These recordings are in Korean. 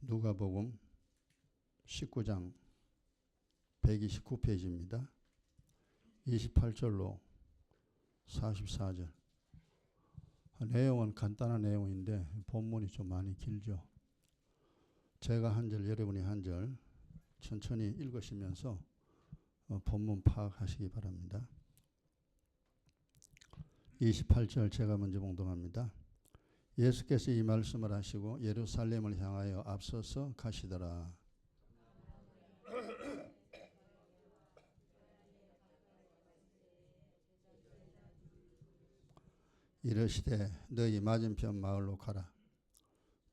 누가복음 19장 129페이지입니다. 28절로 44절. 내용은 간단한 내용인데 본문이 좀 많이 길죠. 제가 한 절, 여러분이 한 절 천천히 읽으시면서 본문 파악하시기 바랍니다. 28절 제가 먼저 봉독합니다. 예수께서 이 말씀을 하시고 예루살렘을 향하여 앞서서 가시더라. 이르시되 너희 맞은편 마을로 가라.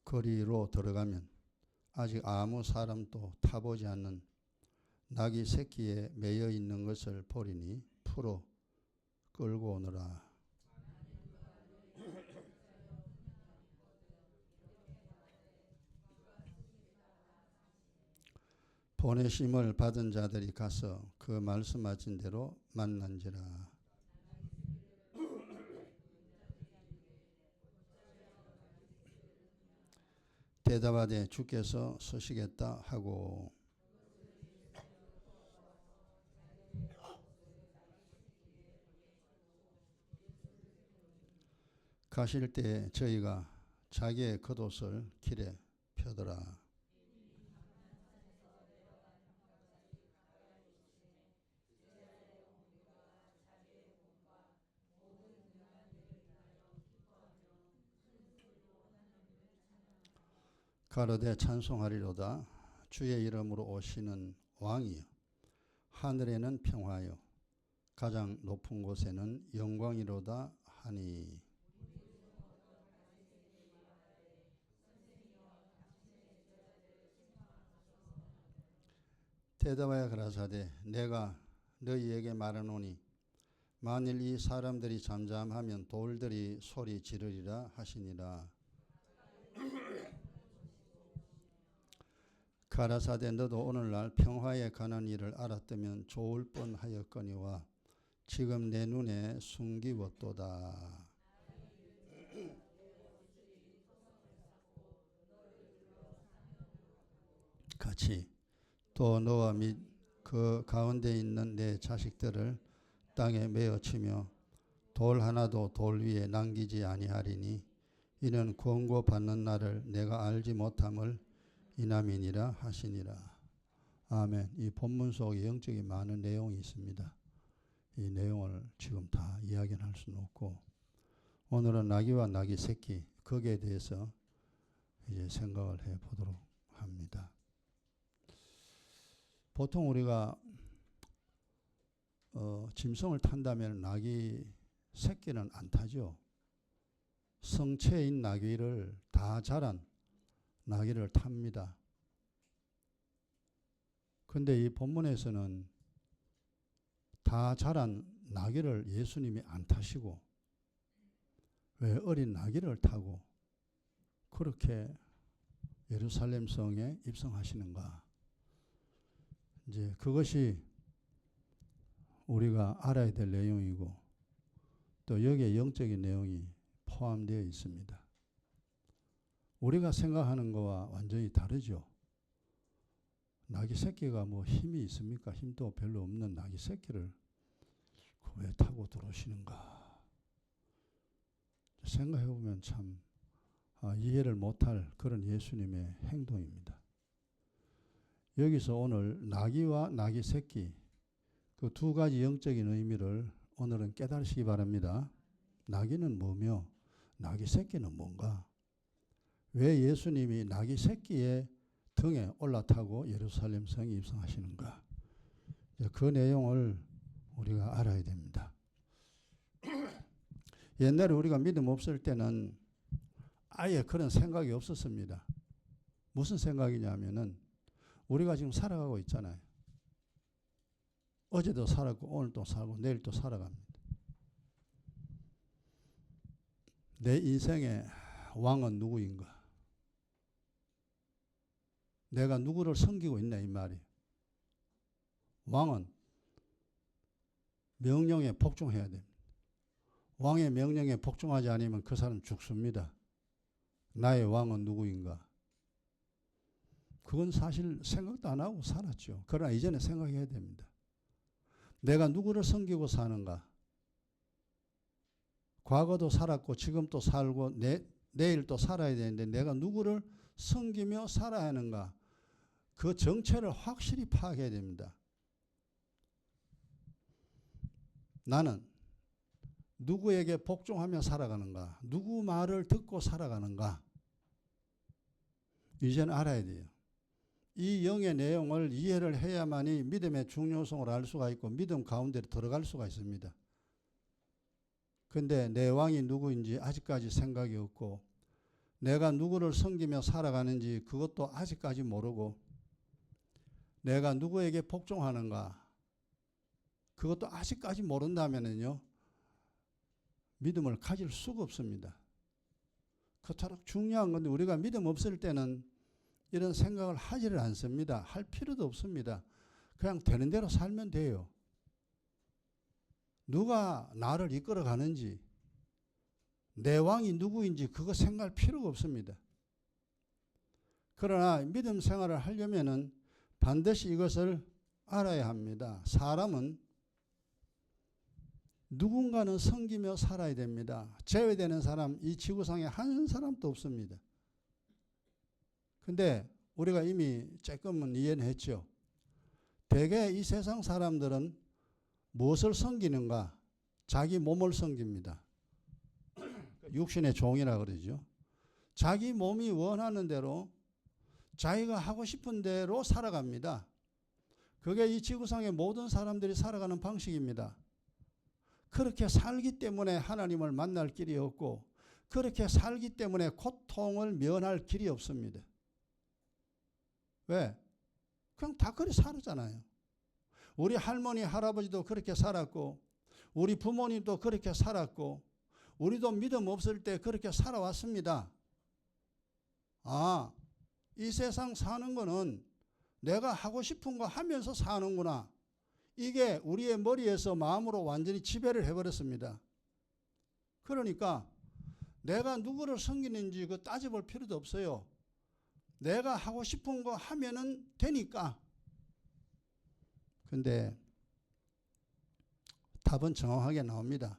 거리로 들어가면 아직 아무 사람도 타보지 않는 낙이 새끼에 매여 있는 것을 보리니 풀어 끌고 오너라. 보내심을 받은 자들이 가서 그 말씀하신 대로 만난지라. 대답하되 주께서 서시겠다 하고 가실 때 저희가 자기의 겉옷을 길에 펴더라. 가로되 찬송하리로다. 주의 이름으로 오시는 왕이여. 하늘에는 평화요 가장 높은 곳에는 영광이로다 하니. 대답하여 가라사대 내가 너희에게 말하노니 만일 이 사람들이 잠잠하면 돌들이 소리 지르리라 하시니라. 가라사대 너도 오늘날 평화에 관한 일을 알았다면 좋을 뻔하였거니와 지금 내 눈에 숨기웠도다. 같이 또 너와 및 그 가운데 있는 내 자식들을 땅에 메어 치며 돌 하나도 돌 위에 남기지 아니하리니 이는 권고받는 날을 내가 알지 못함을 이남이니라 하시니라. 아멘. 이 본문 속에 영적인 많은 내용이 있습니다. 이 내용을 지금 다 이야기는 할 수는 없고 오늘은 나귀와 나귀 새끼 거기에 대해서 이제 생각을 해 보도록 합니다. 보통 우리가 짐승을 탄다면 나귀 새끼는 안 타죠. 성체인 나귀를 다 자란 나귀를 탑니다. 그런데 이 본문에서는 다 자란 나귀를 예수님이 안 타시고 왜 어린 나귀를 타고 그렇게 예루살렘 성에 입성하시는가? 이제 그것이 우리가 알아야 될 내용이고 또 여기에 영적인 내용이 포함되어 있습니다. 우리가 생각하는 거와 완전히 다르죠. 나귀 새끼가 뭐 힘이 있습니까? 힘도 별로 없는 나귀 새끼를 왜 타고 들어오시는가? 생각해 보면 참 이해를 못할 그런 예수님의 행동입니다. 여기서 오늘 나귀와 나귀 새끼 그 두 가지 영적인 의미를 오늘은 깨달으시기 바랍니다. 나귀는 뭐며 나귀 새끼는 뭔가? 왜 예수님이 나귀 새끼의 등에 올라타고 예루살렘 성에 입성하시는가? 그 내용을 우리가 알아야 됩니다. 옛날에 우리가 믿음 없을 때는 아예 그런 생각이 없었습니다. 무슨 생각이냐면은 우리가 지금 살아가고 있잖아요. 어제도 살았고 오늘 또 살고 내일 또 살아갑니다. 내 인생의 왕은 누구인가? 내가 누구를 섬기고 있나 이 말이에요. 왕은 명령에 복종해야 됩니다. 왕의 명령에 복종하지 않으면 그 사람 죽습니다. 나의 왕은 누구인가? 그건 사실 생각도 안 하고 살았죠. 그러나 이제는 생각해야 됩니다. 내가 누구를 섬기고 사는가? 과거도 살았고 지금도 살고 내일 또 살아야 되는데 내가 누구를 섬기며 살아야 하는가? 그 정체를 확실히 파악해야 됩니다. 나는 누구에게 복종하며 살아가는가? 누구 말을 듣고 살아가는가? 이제는 알아야 돼요. 이 영의 내용을 이해를 해야만이 믿음의 중요성을 알 수가 있고 믿음 가운데 들어갈 수가 있습니다. 근데 내 왕이 누구인지 아직까지 생각이 없고 내가 누구를 섬기며 살아가는지 그것도 아직까지 모르고 내가 누구에게 복종하는가 그것도 아직까지 모른다면요 믿음을 가질 수가 없습니다. 그토록 중요한 건데 우리가 믿음 없을 때는 이런 생각을 하지를 않습니다. 할 필요도 없습니다. 그냥 되는 대로 살면 돼요. 누가 나를 이끌어 가는지 내 왕이 누구인지 그거 생각할 필요가 없습니다. 그러나 믿음 생활을 하려면은 반드시 이것을 알아야 합니다. 사람은 누군가는 섬기며 살아야 됩니다. 제외되는 사람 이 지구상에 한 사람도 없습니다. 근데 우리가 이미 조금은 이해는 했죠. 대개 이 세상 사람들은 무엇을 섬기는가? 자기 몸을 섬깁니다. 육신의 종이라 그러죠. 자기 몸이 원하는 대로 자기가 하고 싶은 대로 살아갑니다. 그게 이 지구상의 모든 사람들이 살아가는 방식입니다. 그렇게 살기 때문에 하나님을 만날 길이 없고 그렇게 살기 때문에 고통을 면할 길이 없습니다. 왜? 그냥 다 그렇게 살았잖아요. 우리 할머니 할아버지도 그렇게 살았고 우리 부모님도 그렇게 살았고 우리도 믿음 없을 때 그렇게 살아왔습니다. 아, 이 세상 사는 거는 내가 하고 싶은 거 하면서 사는구나. 이게 우리의 머리에서 마음으로 완전히 지배를 해버렸습니다. 그러니까 내가 누구를 섬기는지 그 따져볼 필요도 없어요. 내가 하고 싶은 거 하면은 되니까. 근데 답은 정확하게 나옵니다.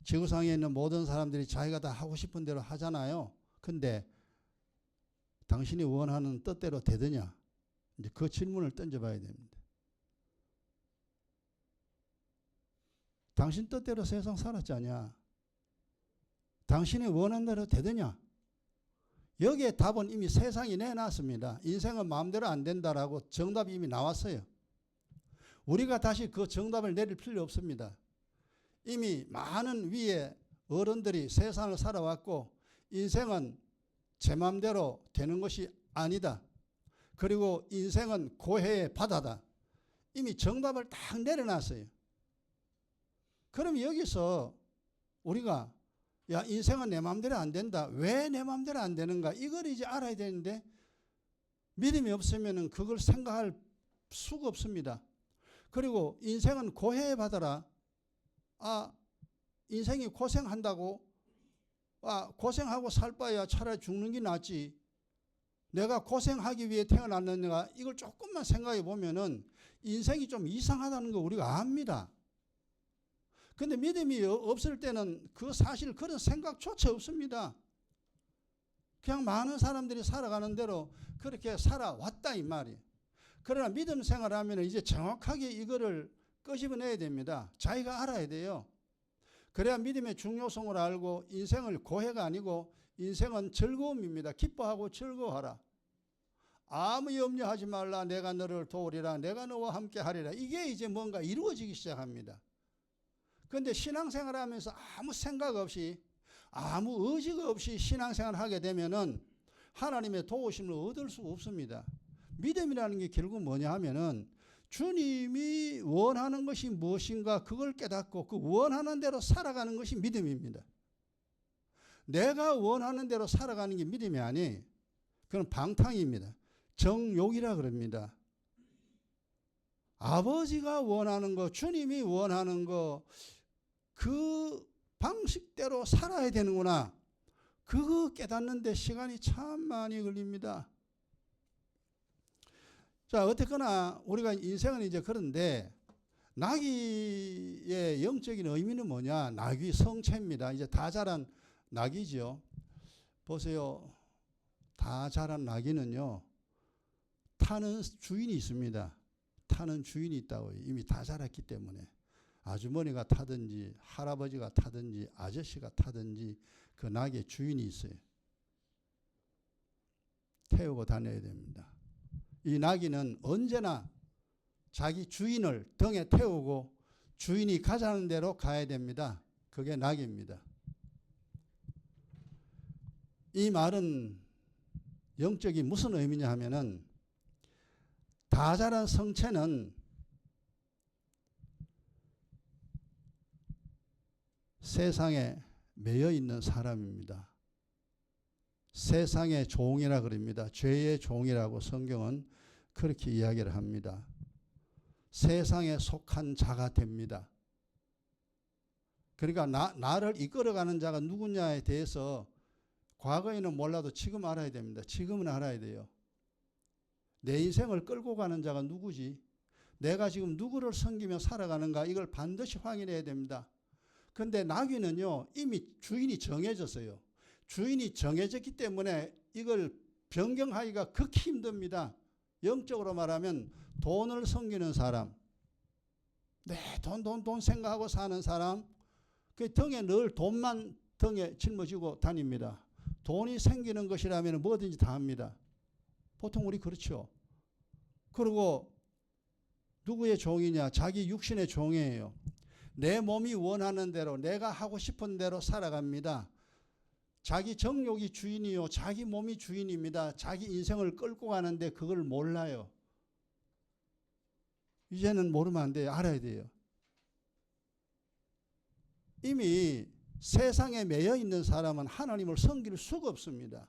지구상에 있는 모든 사람들이 자기가 다 하고 싶은 대로 하잖아요. 근데 당신이 원하는 뜻대로 되느냐? 이제 그 질문을 던져봐야 됩니다. 당신 뜻대로 세상 살았잖냐? 당신이 원하는 대로 되느냐? 여기에 답은 이미 세상이 내놨습니다. 인생은 마음대로 안 된다라고 정답이 이미 나왔어요. 우리가 다시 그 정답을 내릴 필요 없습니다. 이미 많은 위에 어른들이 세상을 살아왔고 인생은 제 마음대로 되는 것이 아니다. 그리고 인생은 고해의 바다다. 이미 정답을 딱 내려놨어요. 그럼 여기서 우리가 야 인생은 내 마음대로 안 된다. 왜 내 마음대로 안 되는가? 이걸 이제 알아야 되는데 믿음이 없으면 그걸 생각할 수가 없습니다. 그리고 인생은 고해의 바다라. 아 인생이 고생한다고 고생하고 살 바야 차라리 죽는 게 낫지. 내가 고생하기 위해 태어났느냐 이걸 조금만 생각해 보면은 인생이 좀 이상하다는 거 우리가 압니다. 근데 믿음이 없을 때는 그 사실 그런 생각조차 없습니다. 그냥 많은 사람들이 살아가는 대로 그렇게 살아왔다 이 말이에요. 그러나 믿음 생활하면 이제 정확하게 이거를 끄집어내야 됩니다. 자기가 알아야 돼요. 그래야 믿음의 중요성을 알고 인생을 고해가 아니고 인생은 즐거움입니다. 기뻐하고 즐거워하라. 아무 염려하지 말라. 내가 너를 도우리라. 내가 너와 함께 하리라. 이게 이제 뭔가 이루어지기 시작합니다. 그런데 신앙생활을 하면서 아무 생각 없이 아무 의지가 없이 신앙생활을 하게 되면은 하나님의 도우심을 얻을 수 없습니다. 믿음이라는 게 결국 뭐냐 하면은 주님이 원하는 것이 무엇인가 그걸 깨닫고 그 원하는 대로 살아가는 것이 믿음입니다. 내가 원하는 대로 살아가는 게 믿음이 아니 그건 방탕입니다. 정욕이라 그럽니다. 아버지가 원하는 거 주님이 원하는 거 그 방식대로 살아야 되는구나. 그거 깨닫는 데 시간이 참 많이 걸립니다. 자, 어쨌거나 우리가 인생은 이제 그런데 나귀의 영적인 의미는 뭐냐? 나귀 성체입니다. 이제 다 자란 나귀죠. 보세요. 다 자란 나귀는요, 타는 주인이 있습니다. 타는 주인이 있다고. 이미 다 자랐기 때문에. 아주머니가 타든지 할아버지가 타든지 아저씨가 타든지 그 나귀의 주인이 있어요. 태우고 다녀야 됩니다. 이 나귀는 언제나 자기 주인을 등에 태우고 주인이 가자는 대로 가야 됩니다. 그게 나귀입니다. 이 말은 영적인 무슨 의미냐 하면은 다 자란 성체는 세상에 매여 있는 사람입니다. 세상의 종이라 그럽니다. 죄의 종이라고 성경은 그렇게 이야기를 합니다. 세상에 속한 자가 됩니다. 그러니까 나를 이끌어가는 자가 누구냐에 대해서 과거에는 몰라도 지금 알아야 됩니다. 지금은 알아야 돼요. 내 인생을 끌고 가는 자가 누구지? 내가 지금 누구를 섬기며 살아가는가? 이걸 반드시 확인해야 됩니다. 그런데 나귀는요, 이미 주인이 정해졌어요. 주인이 정해졌기 때문에 이걸 변경하기가 극히 힘듭니다. 영적으로 말하면 돈을 섬기는 사람, 돈 생각하고 사는 사람, 그 등에 늘 돈만 등에 짊어지고 다닙니다. 돈이 생기는 것이라면 뭐든지 다 합니다. 보통 우리 그렇죠. 그리고 누구의 종이냐? 자기 육신의 종이에요. 내 몸이 원하는 대로 내가 하고 싶은 대로 살아갑니다. 자기 정욕이 주인이요. 자기 몸이 주인입니다. 자기 인생을 끌고 가는데 그걸 몰라요. 이제는 모르면 안 돼요. 알아야 돼요. 이미 세상에 매여 있는 사람은 하나님을 섬길 수가 없습니다.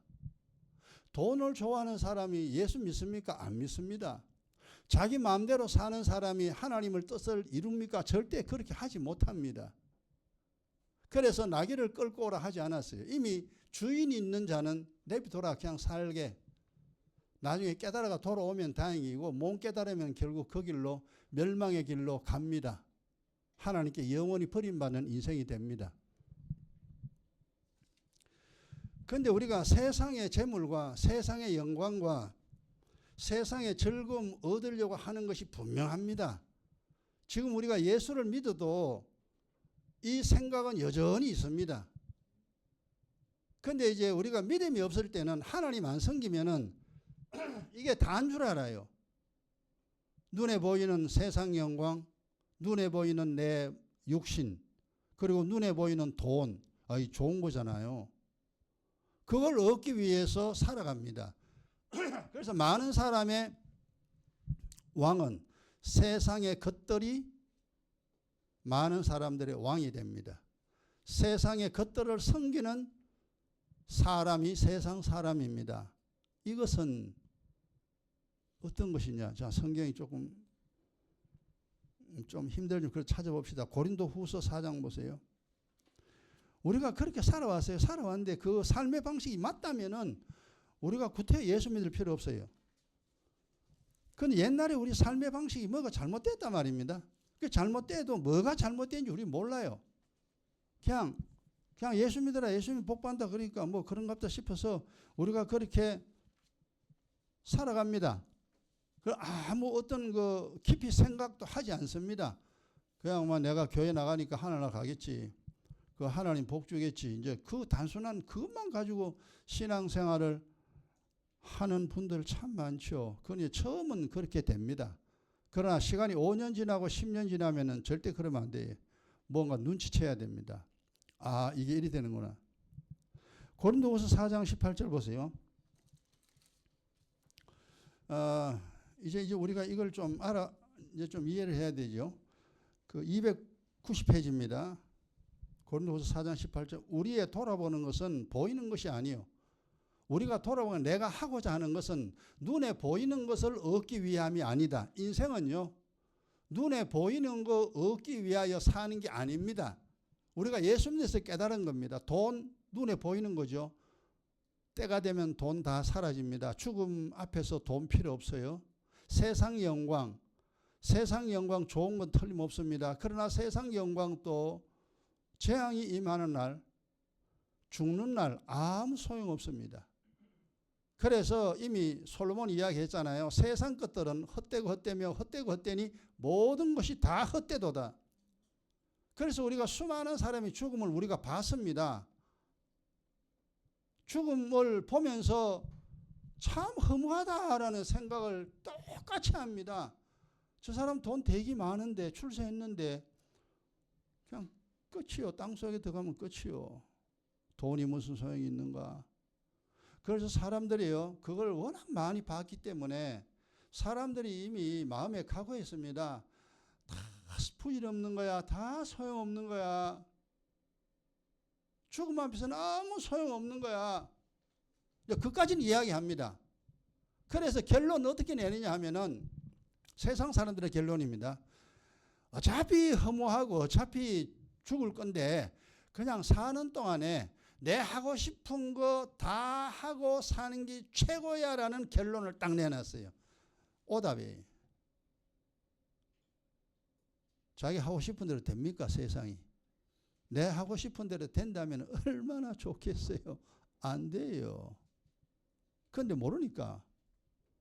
돈을 좋아하는 사람이 예수 믿습니까? 안 믿습니다. 자기 마음대로 사는 사람이 하나님의 뜻을 이룹니까? 절대 그렇게 하지 못합니다. 그래서 나귀를 끌고 오라 하지 않았어요. 이미 주인이 있는 자는 내비둬라 그냥 살게. 나중에 깨달아가 돌아오면 다행이고 못 깨달으면 결국 그 길로 멸망의 길로 갑니다. 하나님께 영원히 버림받는 인생이 됩니다. 그런데 우리가 세상의 재물과 세상의 영광과 세상의 즐거움 얻으려고 하는 것이 분명합니다. 지금 우리가 예수를 믿어도 이 생각은 여전히 있습니다. 그런데 이제 우리가 믿음이 없을 때는 하나님 안 섬기면은 이게 다인 줄 알아요. 눈에 보이는 세상 영광, 눈에 보이는 내 육신, 그리고 눈에 보이는 돈, 이 좋은 거잖아요. 그걸 얻기 위해서 살아갑니다. 그래서 많은 사람의 왕은 세상의 것들이 많은 사람들의 왕이 됩니다. 세상의 것들을 섬기는 사람이 세상 사람입니다. 이것은 어떤 것이냐? 자, 성경이 좀 힘들죠. 그걸 찾아봅시다. 고린도 후서 4장 보세요. 우리가 그렇게 살아왔어요. 살아왔는데 그 삶의 방식이 맞다면은 우리가 구태 예수 믿을 필요 없어요. 근데 옛날에 우리 삶의 방식이 뭐가 잘못됐단 말입니다. 그 잘못돼도 뭐가 잘못된지 우리 몰라요. 그냥 예수 믿어라, 예수 믿으면 복 받는다 그러니까 뭐 그런가 보다 싶어서 우리가 그렇게 살아갑니다. 아무 어떤 깊이 생각도 하지 않습니다. 그냥 뭐 내가 교회 나가니까 하나님 가겠지. 그 하나님 복 주겠지. 이제 그 단순한 그것만 가지고 신앙생활을 하는 분들 참 많죠. 그건 처음은 그렇게 됩니다. 그러나 시간이 5년 지나고 10년 지나면은 절대 그러면 안 돼요. 뭔가 눈치채야 됩니다. 이게 이리 되는구나. 고린도후서 4장 18절 보세요. 이제 우리가 이걸 좀 이제 좀 이해를 해야 되죠. 그 290페이지입니다. 고린도후서 4장 18절. 우리의 돌아보는 것은 보이는 것이 아니요. 우리가 돌아보면 내가 하고자 하는 것은 눈에 보이는 것을 얻기 위함이 아니다. 인생은요, 눈에 보이는 거 얻기 위하여 사는 게 아닙니다. 우리가 예수 믿어서 깨달은 겁니다. 돈, 눈에 보이는 거죠. 때가 되면 돈 다 사라집니다. 죽음 앞에서 돈 필요 없어요. 세상 영광, 세상 영광 좋은 건 틀림없습니다. 그러나 세상 영광도 재앙이 임하는 날, 죽는 날 아무 소용없습니다. 그래서 이미 솔로몬 이야기했잖아요. 세상 것들은 헛되고 헛되며 헛되고 헛되니 모든 것이 다 헛되도다. 그래서 우리가 수많은 사람이 죽음을 우리가 봤습니다. 죽음을 보면서 참 허무하다라는 생각을 똑같이 합니다. 저 사람 돈 되게 많은데 출세했는데 그냥 끝이요. 땅속에 들어가면 끝이요. 돈이 무슨 소용이 있는가. 그래서 사람들이요, 그걸 워낙 많이 봤기 때문에 사람들이 이미 마음에 각오했습니다. 다 부질없는 거야. 다 소용없는 거야. 죽음 앞에서는 아무 소용없는 거야. 그까지는 이야기합니다. 그래서 결론 어떻게 내느냐 하면은 세상 사람들의 결론입니다. 어차피 허무하고 어차피 죽을 건데 그냥 사는 동안에 내 하고 싶은 거 다 하고 사는 게 최고야 라는 결론을 딱 내놨어요. 오답이. 자기 하고 싶은 대로 됩니까? 세상이. 내 하고 싶은 대로 된다면 얼마나 좋겠어요. 안 돼요. 그런데 모르니까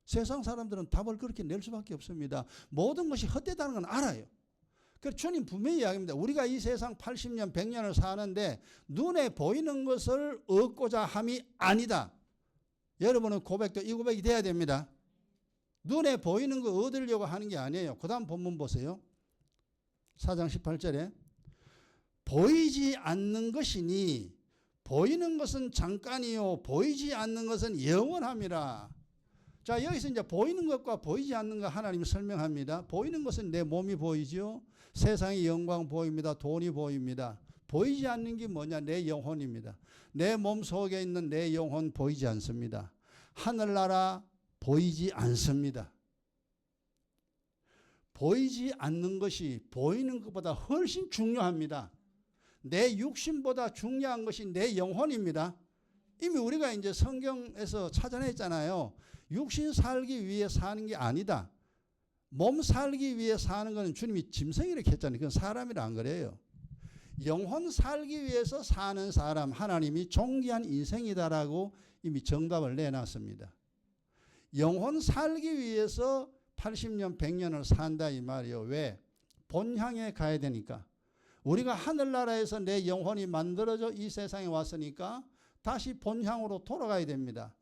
세상 사람들은 답을 그렇게 낼 수밖에 없습니다. 모든 것이 헛되다는 건 알아요. 그래서 주님 분명히 이야기합니다. 우리가 이 세상 80년, 100년을 사는데 눈에 보이는 것을 얻고자 함이 아니다. 여러분은 고백도 이 고백이 돼야 됩니다. 눈에 보이는 거 얻으려고 하는 게 아니에요. 그 다음 본문 보세요. 4장 18절에 보이지 않는 것이니 보이는 것은 잠깐이요 보이지 않는 것은 영원함이라. 자, 여기서 이제 보이는 것과 보이지 않는 것 하나님이 설명합니다. 보이는 것은 내 몸이 보이죠. 세상의 영광 보입니다. 돈이 보입니다. 보이지 않는 게 뭐냐? 내 영혼입니다. 내 몸 속에 있는 내 영혼 보이지 않습니다. 하늘나라 보이지 않습니다. 보이지 않는 것이 보이는 것보다 훨씬 중요합니다. 내 육신보다 중요한 것이 내 영혼입니다. 이미 우리가 이제 성경에서 찾아냈잖아요. 육신 살기 위해 사는 게 아니다. 몸 살기 위해 사는 것은 주님이 짐승이라고 했잖아요. 그건 사람이라 안 그래요. 영혼 살기 위해서 사는 사람 하나님이 존귀한 인생이다라고 이미 정답을 내놨습니다. 영혼 살기 위해서 80년 100년을 산다 이 말이에요. 왜? 본향에 가야 되니까. 우리가 하늘나라에서 내 영혼이 만들어져 이 세상에 왔으니까 다시 본향으로 돌아가야 됩니다.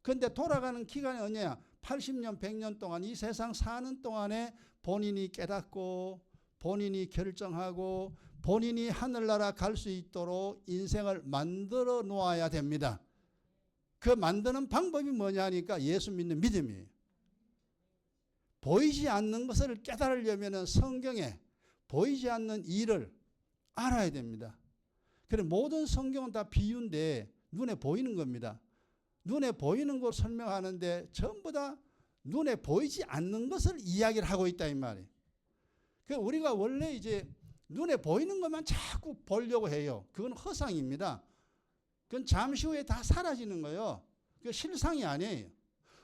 그런데 돌아가는 기간이 언제야? 80년 100년 동안 이 세상 사는 동안에 본인이 깨닫고 본인이 결정하고 본인이 하늘나라 갈 수 있도록 인생을 만들어 놓아야 됩니다. 그 만드는 방법이 뭐냐 하니까 예수 믿는 믿음이에요. 보이지 않는 것을 깨달으려면 성경에 보이지 않는 일을 알아야 됩니다. 그래서 모든 성경은 다 비유인데 눈에 보이는 겁니다. 눈에 보이는 걸 설명하는데 전부 다 눈에 보이지 않는 것을 이야기를 하고 있다 이 말이에요. 그러니까 우리가 원래 이제 눈에 보이는 것만 자꾸 보려고 해요. 그건 허상입니다. 그건 잠시 후에 다 사라지는 거예요. 그 실상이 아니에요.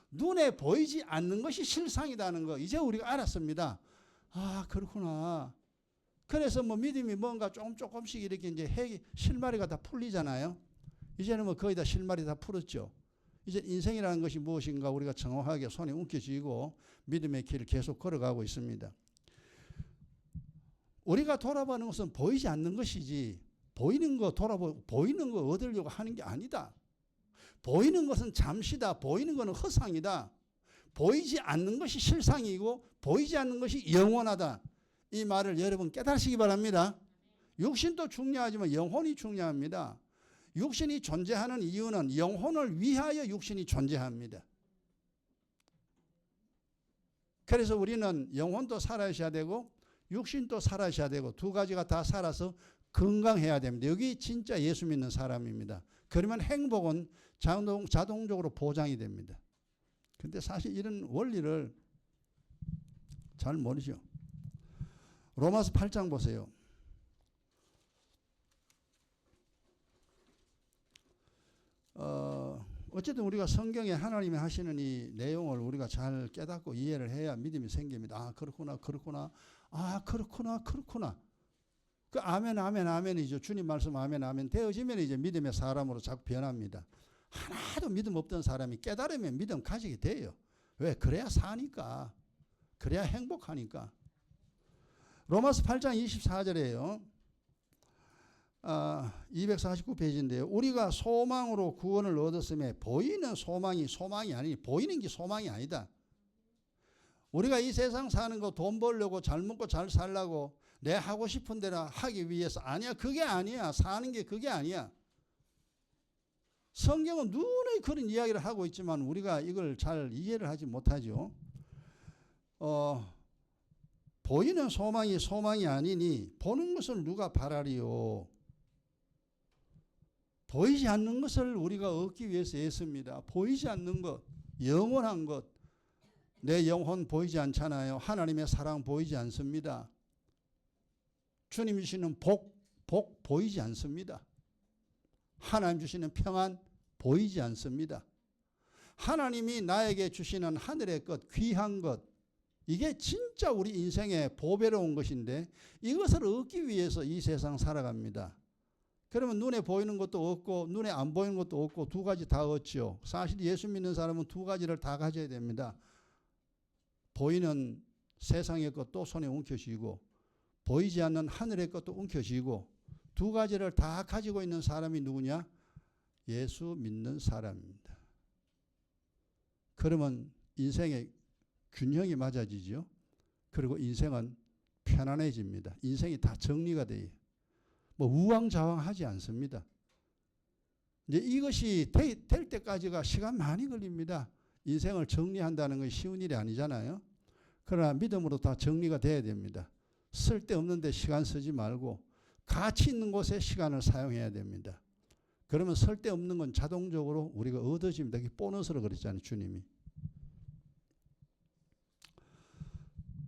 눈에 보이지 않는 것이 실상이라는 거 이제 우리가 알았습니다. 아 그렇구나. 그래서 뭐 믿음이 뭔가 조금씩 이렇게 이제 실마리가 다 풀리잖아요. 이제는 뭐 거의 다 실마리 다 풀었죠. 이제 인생이라는 것이 무엇인가 우리가 정확하게 손에 움켜쥐고 믿음의 길을 계속 걸어가고 있습니다. 우리가 돌아보는 것은 보이지 않는 것이지 보이는 거 보이는 거 얻으려고 하는 게 아니다. 보이는 것은 잠시다. 보이는 것은 허상이다. 보이지 않는 것이 실상이고 보이지 않는 것이 영원하다. 이 말을 여러분 깨달으시기 바랍니다. 육신도 중요하지만 영혼이 중요합니다. 육신이 존재하는 이유는 영혼을 위하여 육신이 존재합니다. 그래서 우리는 영혼도 살아셔야 되고 육신도 살아셔야 되고 두 가지가 다 살아서 건강해야 됩니다. 여기 진짜 예수 믿는 사람입니다. 그러면 행복은 자동적으로 보장이 됩니다. 근데 사실 이런 원리를 잘 모르죠. 로마서 8장 보세요. 어쨌든 우리가 성경에 하나님이 하시는 이 내용을 우리가 잘 깨닫고 이해를 해야 믿음이 생깁니다. 아, 그렇구나, 그렇구나. 아, 그렇구나, 그렇구나. 그 아멘, 아멘, 아멘이죠. 주님 말씀 아멘, 아멘 되어지면 이제 믿음의 사람으로 자꾸 변합니다. 하나도 믿음 없던 사람이 깨달으면 믿음 가지게 돼요. 왜? 그래야 사니까. 그래야 행복하니까. 로마서 8장 24절에요. 249페이지인데요. 우리가 소망으로 구원을 얻었음에 보이는 소망이 아니니 보이는 게 소망이 아니다. 우리가 이 세상 사는 거 돈 벌려고 잘 먹고 잘 살려고 내 하고 싶은 대로 하기 위해서 아니야. 그게 아니야. 사는 게 그게 아니야. 성경은 눈에 그런 이야기를 하고 있지만 우리가 이걸 잘 이해를 하지 못하죠. 보이는 소망이 아니니 보는 것을 누가 바라리요. 보이지 않는 것을 우리가 얻기 위해서 애씁니다. 보이지 않는 것, 영원한 것. 내 영혼 보이지 않잖아요. 하나님의 사랑 보이지 않습니다. 주님 주시는 복 보이지 않습니다. 하나님 주시는 평안 보이지 않습니다. 하나님이 나에게 주시는 하늘의 것, 귀한 것, 이게 진짜 우리 인생의 보배로운 것인데 이것을 얻기 위해서 이 세상 살아갑니다. 그러면 눈에 보이는 것도 없고 눈에 안 보이는 것도 없고 두 가지 다 얻죠. 사실 예수 믿는 사람은 두 가지를 다 가져야 됩니다. 보이는 세상의 것도 손에 움켜쥐고 보이지 않는 하늘의 것도 움켜쥐고 두 가지를 다 가지고 있는 사람이 누구냐? 예수 믿는 사람입니다. 그러면 인생의 균형이 맞아지죠. 그리고 인생은 편안해집니다. 인생이 다 정리가 돼요. 뭐 우왕좌왕하지 않습니다. 이제 이것이 될 때까지가 시간 많이 걸립니다. 인생을 정리한다는 것이 쉬운 일이 아니잖아요. 그러나 믿음으로 다 정리가 돼야 됩니다. 쓸데없는 데 시간 쓰지 말고 가치 있는 곳에 시간을 사용해야 됩니다. 그러면 쓸데없는 건 자동적으로 우리가 얻어집니다. 이게 보너스로 그랬잖아요, 주님이.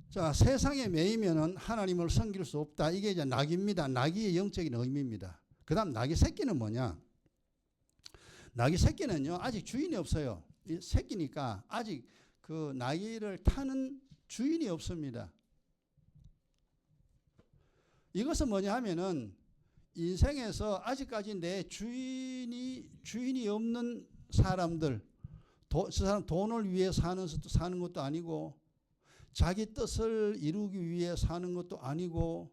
자, 세상에 매이면은 하나님을 섬길 수 없다. 이게 이제 낙입니다. 낙이의 영적인 의미입니다. 그 다음 낙이 새끼는 뭐냐? 낙이 새끼는요, 아직 주인이 없어요. 이 새끼니까 아직 그 낙이를 타는 주인이 없습니다. 이것은 뭐냐 하면은 인생에서 아직까지 내 주인이 없는 사람들, 저 사람 돈을 위해 사는 것도 아니고 자기 뜻을 이루기 위해 사는 것도 아니고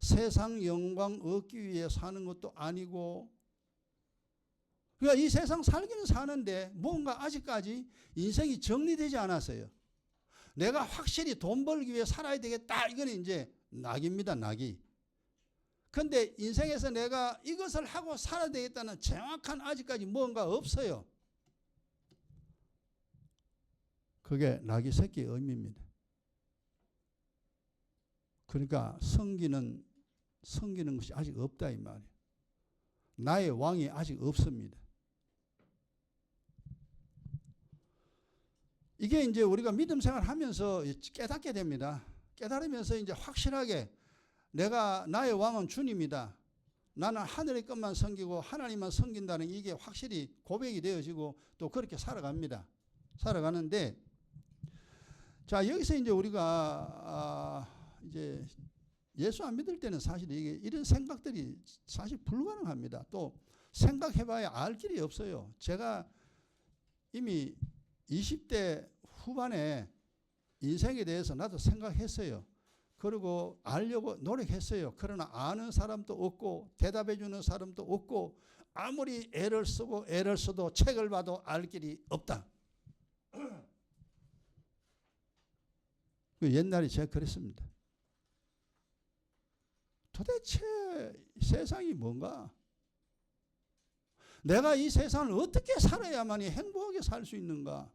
세상 영광 얻기 위해 사는 것도 아니고 그러니까 이 세상 살기는 사는데 뭔가 아직까지 인생이 정리되지 않았어요. 내가 확실히 돈 벌기 위해 살아야 되겠다. 이거는 이제 낙입니다. 낙이. 근데 인생에서 내가 이것을 하고 살아야 되겠다는 정확한 아직까지 뭔가 없어요. 그게 낙이 새끼의 의미입니다. 그러니까 섬기는 것이 아직 없다 이 말이에요. 나의 왕이 아직 없습니다. 이게 이제 우리가 믿음 생활하면서 깨닫게 됩니다. 깨달으면서 이제 확실하게 나의 왕은 주님이다. 나는 하늘의 것만 섬기고 하나님만 섬긴다는 이게 확실히 고백이 되어지고 또 그렇게 살아갑니다. 살아가는데 자 여기서 이제 우리가 이제 예수 안 믿을 때는 사실 이게 이런 생각들이 사실 불가능합니다. 또 생각해봐야 알 길이 없어요. 제가 이미 20대 후반에 인생에 대해서 나도 생각했어요. 그리고 알려고 노력했어요. 그러나 아는 사람도 없고 대답해 주는 사람도 없고 아무리 애를 써도 책을 봐도 알 길이 없다. 옛날에 제가 그랬습니다. 도대체 세상이 뭔가? 내가 이 세상을 어떻게 살아야만이 행복하게 살 수 있는가?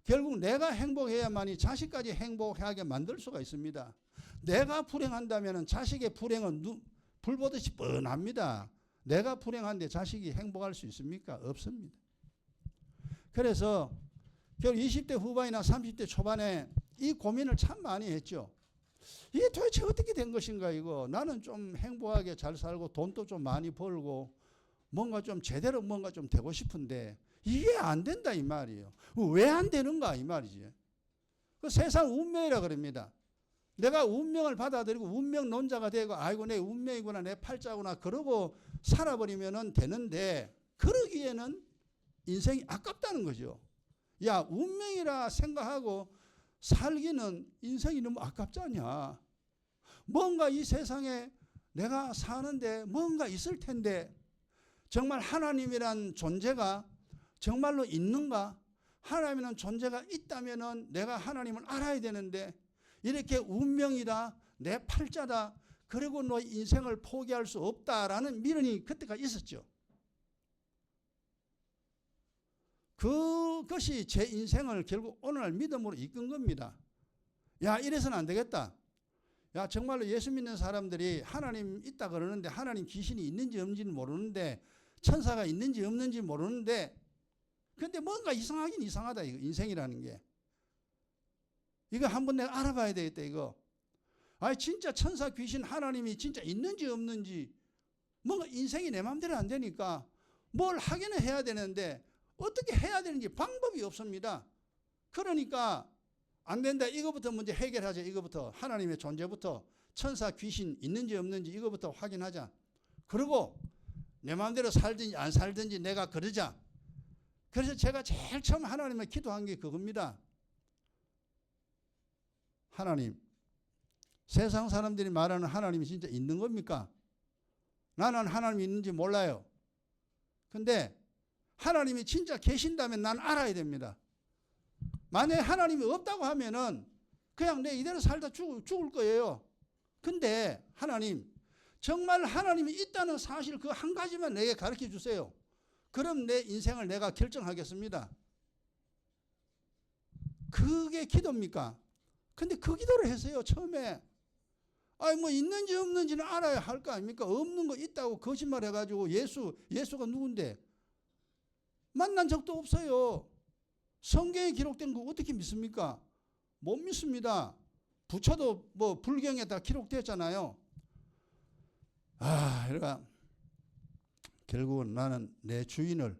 결국 내가 행복해야만이 자식까지 행복하게 만들 수가 있습니다. 내가 불행한다면 자식의 불행은 불 보듯이 뻔합니다. 내가 불행한데 자식이 행복할 수 있습니까? 없습니다. 그래서 결국 20대 후반이나 30대 초반에 이 고민을 참 많이 했죠. 이게 도대체 어떻게 된 것인가 이거. 나는 좀 행복하게 잘 살고 돈도 좀 많이 벌고 뭔가 좀 제대로 뭔가 좀 되고 싶은데 이게 안 된다 이 말이에요. 왜 안 되는가 이 말이지. 그 세상 운명이라 그럽니다. 내가 운명을 받아들이고 운명론자가 되고 아이고 내 운명이구나 내 팔자구나 그러고 살아버리면 되는데 그러기에는 인생이 아깝다는 거죠. 야 운명이라 생각하고 살기는 인생이 너무 아깝지 않냐. 뭔가 이 세상에 내가 사는데 뭔가 있을 텐데 정말 하나님이란 존재가 정말로 있는가? 하나님이란 존재가 있다면 내가 하나님을 알아야 되는데 이렇게 운명이다 내 팔자다 그리고 너 인생을 포기할 수 없다라는 미련이 그때가 있었죠. 그것이 제 인생을 결국 오늘날 믿음으로 이끈 겁니다. 야 이래서는 안 되겠다. 야 정말로 예수 믿는 사람들이 하나님 있다 그러는데 하나님 귀신이 있는지 없는지는 모르는데 천사가 있는지 없는지 모르는데 근데 뭔가 이상하긴 이상하다 이거 인생이라는 게. 이거 한번 내가 알아봐야 되겠다 이거. 아니 진짜 천사 귀신 하나님이 진짜 있는지 없는지 뭔가 인생이 내 마음대로 안 되니까 뭘 하기는 해야 되는데 어떻게 해야 되는지 방법이 없습니다. 그러니까 안 된다 이거부터 먼저 해결하자. 이거부터 하나님의 존재부터 천사 귀신 있는지 없는지 이거부터 확인하자. 그리고 내 마음대로 살든지 안 살든지 내가 그러자. 그래서 제가 제일 처음 하나님을 기도한 게 그겁니다. 하나님, 세상 사람들이 말하는 하나님이 진짜 있는 겁니까? 나는 하나님이 있는지 몰라요. 근데 하나님이 진짜 계신다면 난 알아야 됩니다. 만약에 하나님이 없다고 하면은 그냥 내 이대로 살다 죽을 거예요. 근데 하나님, 정말 하나님이 있다는 사실 그 한 가지만 내게 가르쳐 주세요. 그럼 내 인생을 내가 결정하겠습니다. 그게 기도입니까? 근데 그 기도를 했어요, 처음에. 아니, 뭐, 있는지 없는지는 알아야 할 거 아닙니까? 없는 거 있다고 거짓말 해가지고 예수가 누군데? 만난 적도 없어요. 성경에 기록된 거 어떻게 믿습니까? 못 믿습니다. 부처도 뭐, 불경에 다 기록됐잖아요. 그러니까, 결국은 나는 내 주인을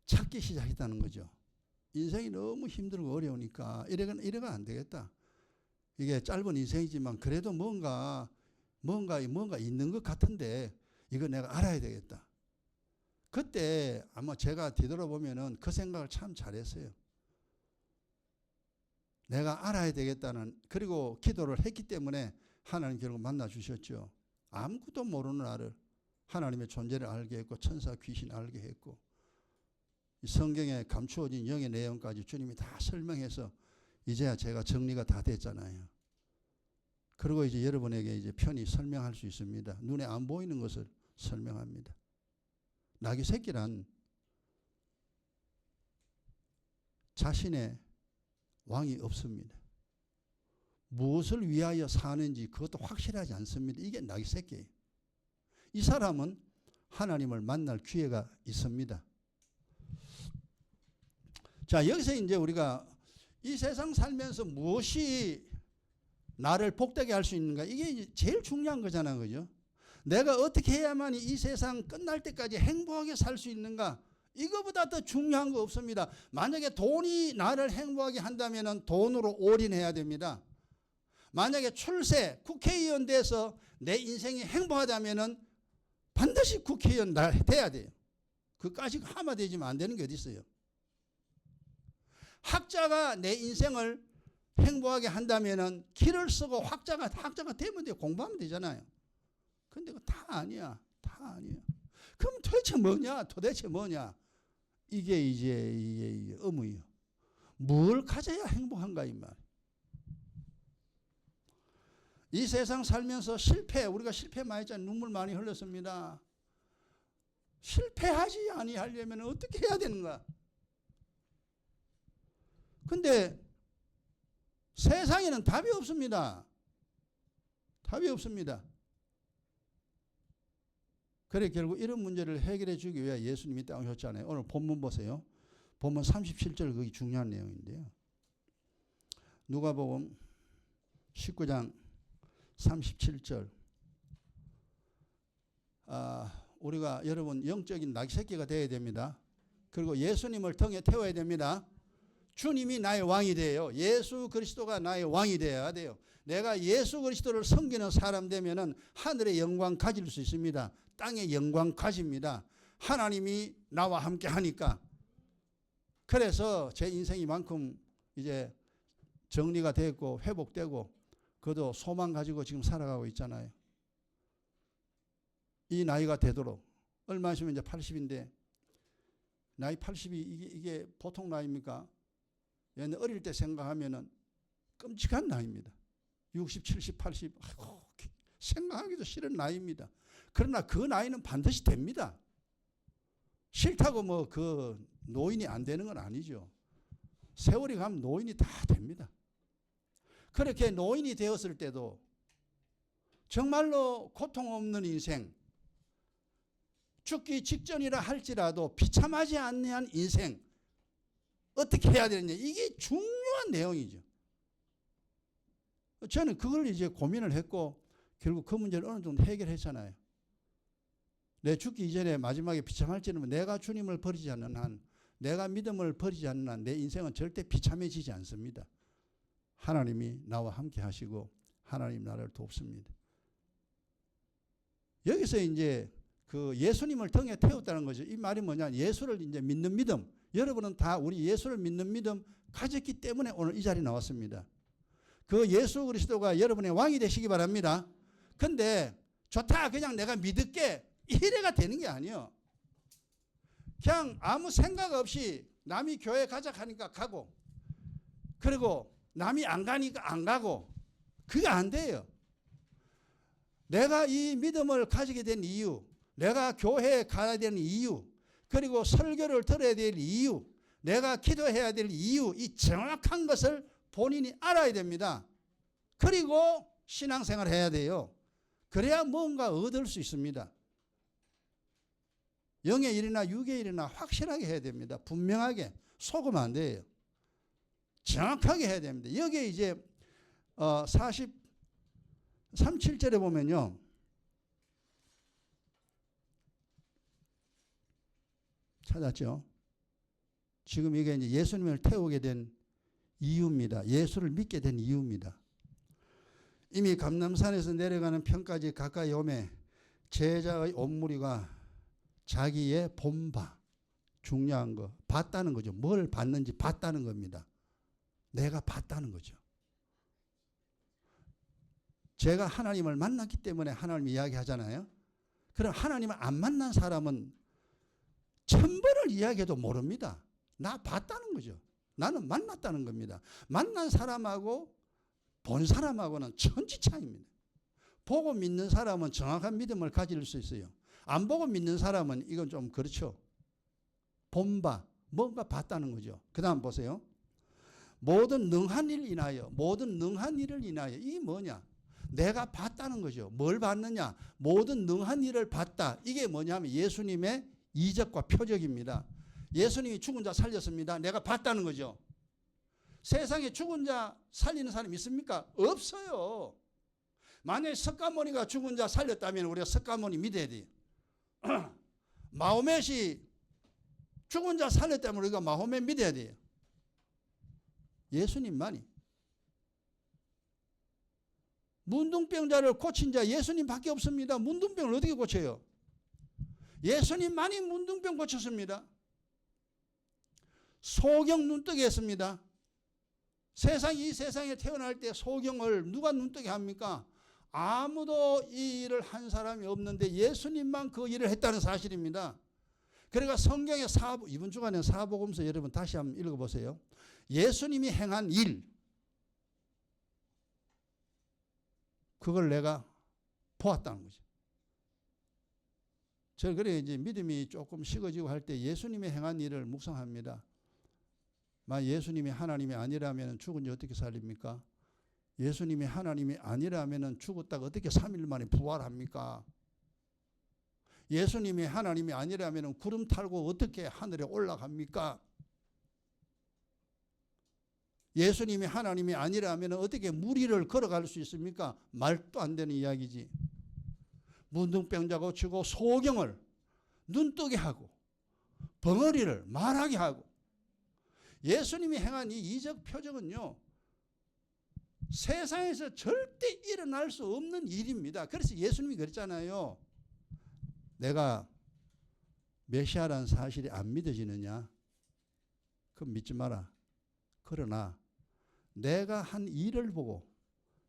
찾기 시작했다는 거죠. 인생이 너무 힘들고 어려우니까 이래가 안 되겠다. 이게 짧은 인생이지만 그래도 뭔가 있는 것 같은데 이거 내가 알아야 되겠다. 그때 아마 제가 뒤돌아보면은 그 생각을 참 잘했어요. 내가 알아야 되겠다는 그리고 기도를 했기 때문에 하나님 결국 만나 주셨죠. 아무것도 모르는 나를 하나님의 존재를 알게 했고 천사 귀신 알게 했고 성경에 감추어진 영의 내용까지 주님이 다 설명해서 이제야 제가 정리가 다 됐잖아요. 그리고 이제 여러분에게 이제 편히 설명할 수 있습니다. 눈에 안 보이는 것을 설명합니다. 나귀 새끼란 자신의 왕이 없습니다. 무엇을 위하여 사는지 그것도 확실하지 않습니다. 이게 나귀 새끼예요. 이 사람은 하나님을 만날 기회가 있습니다. 자, 여기서 이제 우리가 이 세상 살면서 무엇이 나를 복되게 할 수 있는가? 이게 제일 중요한 거잖아요. 그죠? 내가 어떻게 해야만 이 세상 끝날 때까지 행복하게 살 수 있는가? 이거보다 더 중요한 거 없습니다. 만약에 돈이 나를 행복하게 한다면 돈으로 올인해야 됩니다. 만약에 출세, 국회의원 돼서 내 인생이 행복하다면 반드시 국회의원 돼야 돼요. 그까지 하마되지면 안 되는 게 어디 있어요. 학자가 내 인생을 행복하게 한다면 길을 쓰고 학자가 되면 돼요. 공부하면 되잖아요. 근데 그거 다 아니야. 다 아니야. 그럼 도대체 뭐냐? 이게 이제 의무예요. 뭘 가져야 행복한가 이 말. 이 세상 살면서 우리가 실패 많이 했잖아요. 눈물 많이 흘렸습니다. 실패하지 아니하려면 어떻게 해야 되는가? 근데 세상에는 답이 없습니다. 답이 없습니다. 그래 결국 이런 문제를 해결해 주기 위해 예수님이 땅에 오셨잖아요. 오늘 본문 보세요. 본문 37절 그게 중요한 내용인데요. 누가복음 19장 37절 우리가 여러분 영적인 낙새끼가 되어야 됩니다. 그리고 예수님을 등에 태워야 됩니다. 주님이 나의 왕이 돼요. 예수 그리스도가 나의 왕이 되어야 돼요. 내가 예수 그리스도를 섬기는 사람 되면은 하늘의 영광 가질 수 있습니다. 땅의 영광 가집니다. 하나님이 나와 함께 하니까. 그래서 제 인생이 이만큼 이제 정리가 됐고 회복되고 그도 소망 가지고 지금 살아가고 있잖아요. 이 나이가 되도록 얼마 있으면 이제 80인데 나이 80이 이게 보통 나이입니까? 옛날 어릴 때 생각하면은 끔찍한 나이입니다. 60, 70, 80 아이고, 생각하기도 싫은 나이입니다. 그러나 그 나이는 반드시 됩니다. 싫다고 뭐 그 노인이 안 되는 건 아니죠. 세월이 가면 노인이 다 됩니다. 그렇게 노인이 되었을 때도 정말로 고통 없는 인생, 죽기 직전이라 할지라도 비참하지 않는 인생 어떻게 해야 되느냐, 이게 중요한 내용이죠. 저는 그걸 이제 고민을 했고 결국 그 문제를 어느 정도 해결했잖아요. 내 죽기 이전에 마지막에 비참할지는 내가 주님을 버리지 않는 한, 내가 믿음을 버리지 않는 한 내 인생은 절대 비참해지지 않습니다. 하나님이 나와 함께 하시고 하나님 나를 돕습니다. 여기서 이제 그 예수님을 등에 태웠다는 거죠. 이 말이 뭐냐, 예수를 이제 믿는 믿음. 여러분은 다 우리 예수를 믿는 믿음 가졌기 때문에 오늘 이 자리에 나왔습니다. 그 예수 그리스도가 여러분의 왕이 되시기 바랍니다. 근데 좋다 그냥 내가 믿을게 이래가 되는 게 아니에요. 그냥 아무 생각 없이 남이 교회 가자 하니까 가고, 그리고 남이 안 가니까 안 가고, 그게 안 돼요. 내가 이 믿음을 가지게 된 이유, 내가 교회에 가야 되는 이유, 그리고 설교를 들어야 될 이유, 내가 기도해야 될 이유, 이 정확한 것을 본인이 알아야 됩니다. 그리고 신앙생활을 해야 돼요. 그래야 뭔가 얻을 수 있습니다. 영의 일이나 육의 일이나 확실하게 해야 됩니다. 분명하게 속으면 안 돼요. 정확하게 해야 됩니다. 여기에 이제 37절에 보면요, 찾았죠? 지금 이게 이제 예수님을 태우게 된 이유입니다. 예수를 믿게 된 이유입니다. 이미 감람산에서 내려가는 편까지 가까이 오매 제자의 온무리가 자기의 본바, 중요한 거 봤다는 거죠. 뭘 봤는지 봤다는 겁니다. 내가 봤다는 거죠. 제가 하나님을 만났기 때문에 하나님 이야기하잖아요. 그럼 하나님을 안 만난 사람은 1000번을 이야기해도 모릅니다. 나 봤다는 거죠. 나는 만났다는 겁니다. 만난 사람하고 본 사람하고는 천지 차이입니다. 보고 믿는 사람은 정확한 믿음을 가질 수 있어요. 안 보고 믿는 사람은 이건 좀 그렇죠. 본바, 뭔가 봤다는 거죠. 그 다음 보세요. 모든 능한 일 인하여, 모든 능한 일을 인하여. 이게 뭐냐? 내가 봤다는 거죠. 뭘 봤느냐? 모든 능한 일을 봤다. 이게 뭐냐면 예수님의 이적과 표적입니다. 예수님이 죽은 자 살렸습니다. 내가 봤다는 거죠. 세상에 죽은 자 살리는 사람이 있습니까? 없어요. 만약에 석가모니가 죽은 자 살렸다면 우리가 석가모니 믿어야 돼요. 마호멧이 죽은 자 살렸다면 우리가 마호멧 믿어야 돼요. 예수님만이. 문둥병자를 고친 자 예수님밖에 없습니다. 문둥병을 어떻게 고쳐요? 예수님만이 문둥병 고쳤습니다. 소경 눈뜨게 했습니다. 이 세상에 태어날 때 소경을 누가 눈뜨게 합니까? 아무도 이 일을 한 사람이 없는데 예수님만 그 일을 했다는 사실입니다. 그러니까 성경의 이번 주간에 사복음서 여러분 다시 한번 읽어보세요. 예수님이 행한 일, 그걸 내가 보았다는 거죠. 저는 그래 이제 믿음이 조금 식어지고 할 때 예수님이 행한 일을 묵상합니다. 만약 예수님이 하나님이 아니라면 죽은 지 어떻게 살립니까? 예수님이 하나님이 아니라면 죽었다가 어떻게 3일 만에 부활합니까? 예수님이 하나님이 아니라면 구름 타고 어떻게 하늘에 올라갑니까? 예수님이 하나님이 아니라면 어떻게 물 위를 걸어갈 수 있습니까? 말도 안 되는 이야기지. 문둥병자 고치고 소경을 눈뜨게 하고 벙어리를 말하게 하고 예수님이 행한 이 이적 표적은요. 세상에서 절대 일어날 수 없는 일입니다. 그래서 예수님이 그랬잖아요. 내가 메시아라는 사실이 안 믿어지느냐? 그럼 믿지 마라. 그러나 내가 한 일을 보고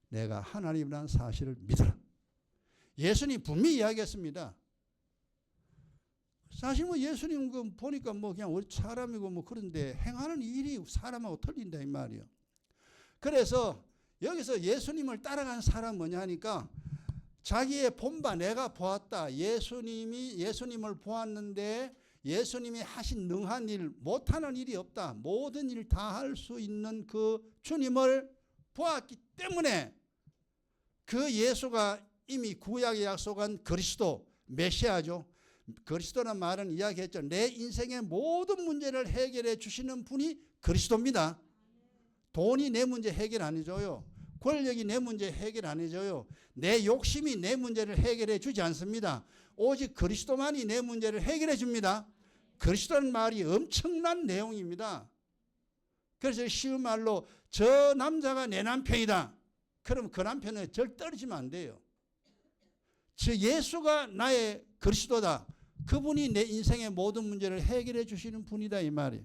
내가 하나님이라는 사실을 믿어라. 예수님 분명히 이야기했습니다. 사실 뭐 예수님 그 보니까 뭐 그냥 사람이고 뭐 그런데 행하는 일이 사람하고 틀린다 이 말이에요. 그래서 여기서 예수님을 따라간 사람 뭐냐 하니까 자기의 본바 내가 보았다. 예수님을 보았는데 예수님이 하신 능한 일, 못하는 일이 없다. 모든 일 다 할 수 있는 그 주님을 보았기 때문에 그 예수가 이미 구약에 약속한 그리스도, 메시아죠. 그리스도란 말은 이야기했죠. 내 인생의 모든 문제를 해결해 주시는 분이 그리스도입니다. 돈이 내 문제 해결 안 해줘요. 권력이 내 문제 해결 안 해줘요. 내 욕심이 내 문제를 해결해 주지 않습니다. 오직 그리스도만이 내 문제를 해결해 줍니다. 그리스도라는 말이 엄청난 내용입니다. 그래서 쉬운 말로 저 남자가 내 남편이다. 그럼 그 남편은 절 떨어지면 안 돼요. 저 예수가 나의 그리스도다. 그분이 내 인생의 모든 문제를 해결해 주시는 분이다 이 말이에요.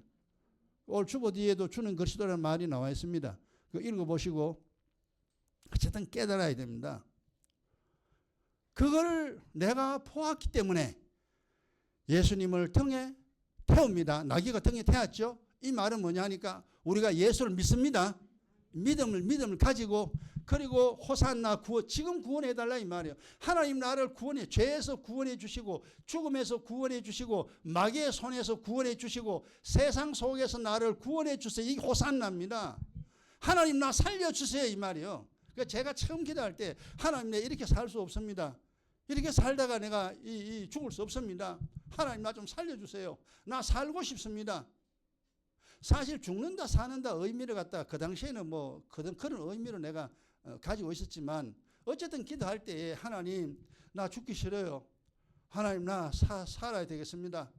오늘 주보 뒤에도 주는 그리스도라는 말이 나와 있습니다. 그거 읽어보시고 어쨌든 깨달아야 됩니다. 그걸 내가 보았기 때문에 예수님을 등에 태웁니다. 나귀가 등에 태웠죠. 이 말은 뭐냐 하니까 우리가 예수를 믿습니다. 믿음을 가지고 그리고 호산나 지금 구원해달라 이 말이에요. 하나님 나를 죄에서 구원해 주시고 죽음에서 구원해 주시고 마귀의 손에서 구원해 주시고 세상 속에서 나를 구원해 주세요. 이게 호산나입니다. 하나님 나 살려주세요 이 말이에요. 그러니까 제가 처음 기도할 때 하나님 내 이렇게 살 수 없습니다. 이렇게 살다가 내가 죽을 수 없습니다. 하나님 나 좀 살려주세요. 나 살고 싶습니다. 사실 죽는다 사는다 의미를 갖다 그 당시에는 뭐 그런 의미로 내가 가지고 있었지만 어쨌든 기도할 때 하나님 나 죽기 싫어요. 하나님 나 살아야 되겠습니다.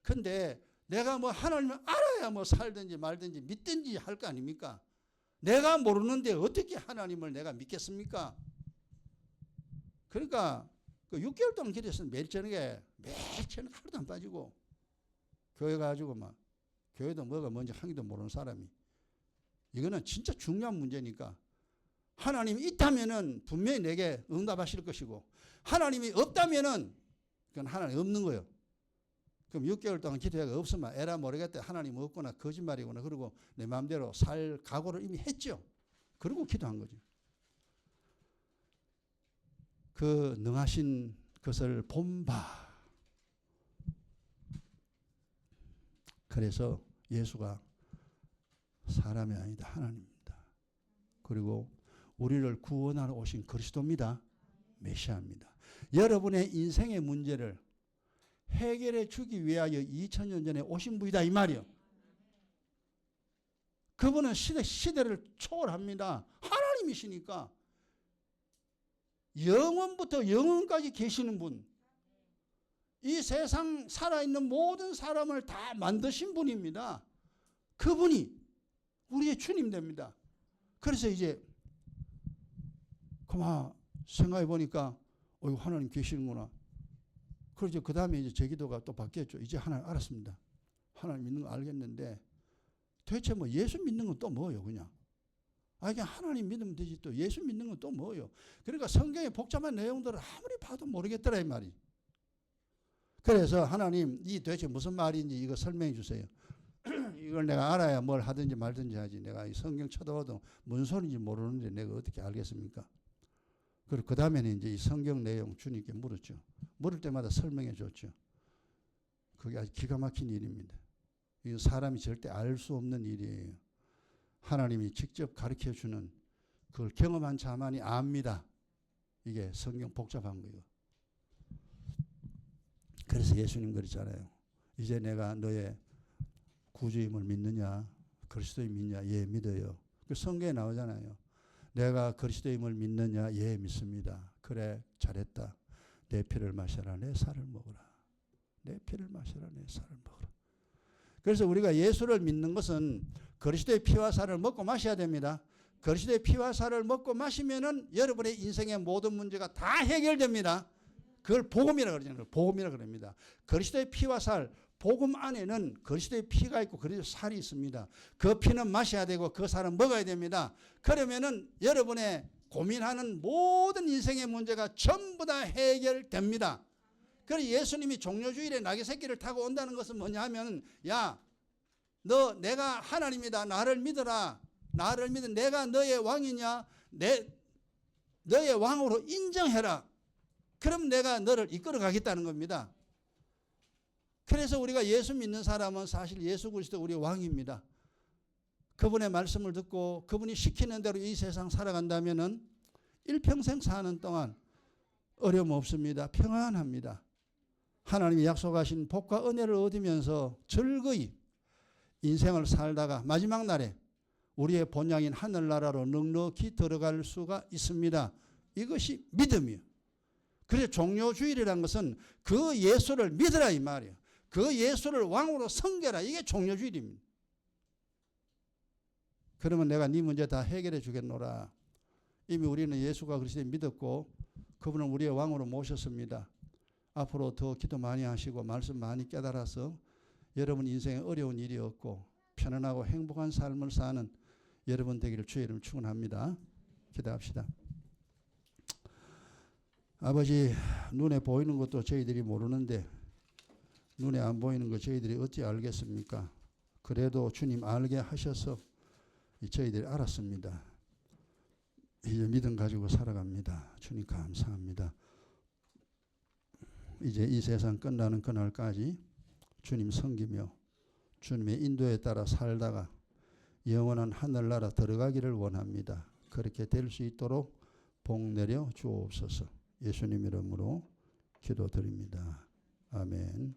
근데 내가 뭐 하나님을 알아야 뭐 살든지 말든지 믿든지 할 거 아닙니까? 내가 모르는데 어떻게 하나님을 내가 믿겠습니까? 그러니까 그 6개월 동안 기도했어요. 매일 저녁에 하루도 안 빠지고 교회 가지고 막 교회도 뭐가 뭔지 하기도 모르는 사람이 이거는 진짜 중요한 문제니까 하나님이 있다면은 분명히 내게 응답하실 것이고 하나님이 없다면은 그건 하나님 없는 거예요. 그럼 6개월 동안 기도가 없으면 에라 모르겠다. 하나님 없구나. 거짓말이구나. 그리고 내 마음대로 살 각오를 이미 했죠. 그리고 기도한 거죠. 그 능하신 것을 본바. 그래서 예수가 사람이 아니다. 하나님입니다. 그리고 우리를 구원하러 오신 그리스도입니다. 메시아입니다. 여러분의 인생의 문제를 해결해 주기 위하여 2000년 전에 오신 분이다 이 말이요. 그분은 시대를 초월합니다. 하나님이시니까 영원부터 영원까지 계시는 분. 이 세상 살아있는 모든 사람을 다 만드신 분입니다. 그분이 우리의 주님 됩니다. 그래서 이제 그만 생각해 보니까 하나님 계시는구나. 그래서 그 다음에 이제 제 기도가 또 바뀌었죠. 이제 하나님 알았습니다. 하나님 믿는 거 알겠는데 도대체 뭐 예수 믿는 건 또 뭐예요 그냥. 그냥 하나님 믿으면 되지 또 예수 믿는 건 또 뭐예요. 그러니까 성경의 복잡한 내용들을 아무리 봐도 모르겠더라 이 말이. 그래서 하나님 이 도대체 무슨 말인지 이거 설명해 주세요. 이걸 내가 알아야 뭘 하든지 말든지 하지. 내가 이 성경 쳐다봐도 무슨 소리인지 모르는데 내가 어떻게 알겠습니까? 그리고 그 다음에는 이제 이 성경 내용 주님께 물었죠. 물을 때마다 설명해 줬죠. 그게 아주 기가 막힌 일입니다. 이건 사람이 절대 알 수 없는 일이에요. 하나님이 직접 가르쳐 주는 그걸 경험한 자만이 압니다. 이게 성경 복잡한 거예요. 그래서 예수님 그랬잖아요. 이제 내가 너의 구주임을 믿느냐? 그리스도임 믿냐? 예, 믿어요. 그 성경에 나오잖아요. 내가 그리스도임을 믿느냐? 예, 믿습니다. 그래, 잘했다. 내 피를 마셔라. 내 살을 먹어라. 내 피를 마시라. 내 살을 먹으라. 그래서 우리가 예수를 믿는 것은 그리스도의 피와 살을 먹고 마셔야 됩니다. 그리스도의 피와 살을 먹고 마시면은 여러분의 인생의 모든 문제가 다 해결됩니다. 그걸 복음이라 그러잖아요. 복음이라 그럽니다. 그리스도의 피와 살, 복음 안에는 그리스도의 피가 있고 그리스도의 살이 있습니다. 그 피는 마셔야 되고 그 살은 먹어야 됩니다. 그러면은 여러분의 고민하는 모든 인생의 문제가 전부 다 해결됩니다. 그래서 예수님이 종려주일에 낙의 새끼를 타고 온다는 것은 뭐냐 하면, 야, 너 내가 하나님이다. 나를 믿어라. 나를 믿어. 내가 너의 왕이냐? 너의 왕으로 인정해라. 그럼 내가 너를 이끌어 가겠다는 겁니다. 그래서 우리가 예수 믿는 사람은 사실 예수 그리스도 우리 왕입니다. 그분의 말씀을 듣고 그분이 시키는 대로 이 세상 살아간다면은 일평생 사는 동안 어려움 없습니다. 평안합니다. 하나님이 약속하신 복과 은혜를 얻으면서 즐거이 인생을 살다가 마지막 날에 우리의 본향인 하늘나라로 넉넉히 들어갈 수가 있습니다. 이것이 믿음이에요. 그래서 종려주일이라는 것은 그 예수를 믿으라 이 말이에요. 그 예수를 왕으로 섬겨라. 이게 종려주일입니다. 그러면 내가 네 문제 다 해결해 주겠노라. 이미 우리는 예수가 그리스도를 믿었고 그분은 우리의 왕으로 모셨습니다. 앞으로 더 기도 많이 하시고 말씀 많이 깨달아서 여러분 인생에 어려운 일이 없고 편안하고 행복한 삶을 사는 여러분 되기를 주의 이름으로 축원합니다. 기도합시다. 아버지, 눈에 보이는 것도 저희들이 모르는데 눈에 안 보이는 것 저희들이 어찌 알겠습니까? 그래도 주님 알게 하셔서 저희들이 알았습니다. 이제 믿음 가지고 살아갑니다. 주님 감사합니다. 이제 이 세상 끝나는 그날까지 주님 섬기며 주님의 인도에 따라 살다가 영원한 하늘나라 들어가기를 원합니다. 그렇게 될 수 있도록 복 내려 주옵소서. 예수님 이름으로 기도드립니다. 아멘.